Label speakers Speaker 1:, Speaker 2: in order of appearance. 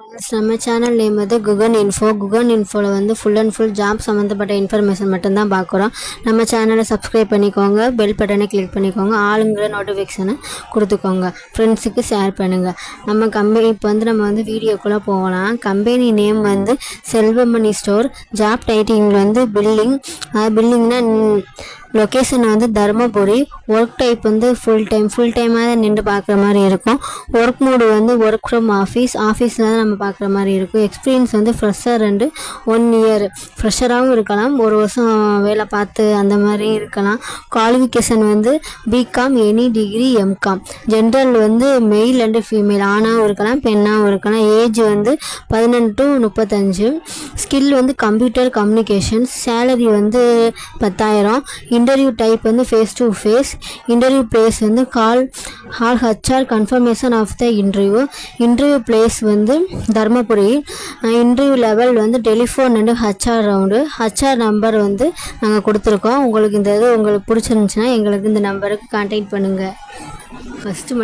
Speaker 1: நம்ம channel name வந்து Guhan info. Guhan இன்ஃபோவில் வந்து ஃபுல் அண்ட் ஃபுல் ஜாப் சம்மந்தப்பட்ட இன்ஃபர்மேஷன் மட்டும்தான் பார்க்குறோம். நம்ம சேனலை சப்ஸ்கிரைப் பண்ணிக்கோங்க, பெல் பட்டனை கிளிக் பண்ணிக்கோங்க, ஆளுங்கிற நோட்டிஃபிகேஷனை கொடுத்துக்கோங்க, ஃப்ரெண்ட்ஸுக்கு ஷேர் பண்ணுங்கள். நம்ம வந்து வீடியோக்குள்ளே போகலாம். கம்பெனி நேம் வந்து செல்வமணி ஸ்டோர். ஜாப் டைட்டிங் வந்து பில்லிங்னா லொக்கேஷன் வந்து தருமபுரி. ஒர்க் டைப் வந்து ஃபுல் டைமாக தான் நின்று பார்க்குற மாதிரி இருக்கும். ஒர்க் மோடு வந்து ஒர்க் ஃப்ரம் ஆஃபீஸில் தான் நம்ம பார்க்குற மாதிரி இருக்கும். எக்ஸ்பீரியன்ஸ் வந்து ஃப்ரெஷர் அண்டு 1 இயர் ஃப்ரெஷராகவும் இருக்கலாம், 1 வருஷம் வேலை பார்த்து அந்த மாதிரி இருக்கலாம். குவாலிஃபிகேஷன் வந்து BCom, any degree, MCom. General வந்து மெயில் அண்டு ஃபீமேல், ஆணாகவும் இருக்கலாம் பெண்ணாகவும் இருக்கலாம். ஏஜ் வந்து 18 to 35. ஸ்கில் வந்து கம்ப்யூட்டர் கம்யூனிகேஷன்ஸ். சேலரி வந்து 10,000. இன்டர்வியூ டைப் வந்து face to face. Interview place வந்து call HR confirmation of the interview place வந்து தர்மபுரி. இன்டர்வியூ லெவல் வந்து telephone and HR round. HR number வந்து நாங்கள் கொடுத்துருக்கோம். உங்களுக்கு இந்த இது உங்களுக்கு பிடிச்சிருந்துச்சுன்னா எங்களுக்கு இந்த நம்பருக்கு கான்டாக்ட் பண்ணுங்கள். ஃபஸ்ட்டு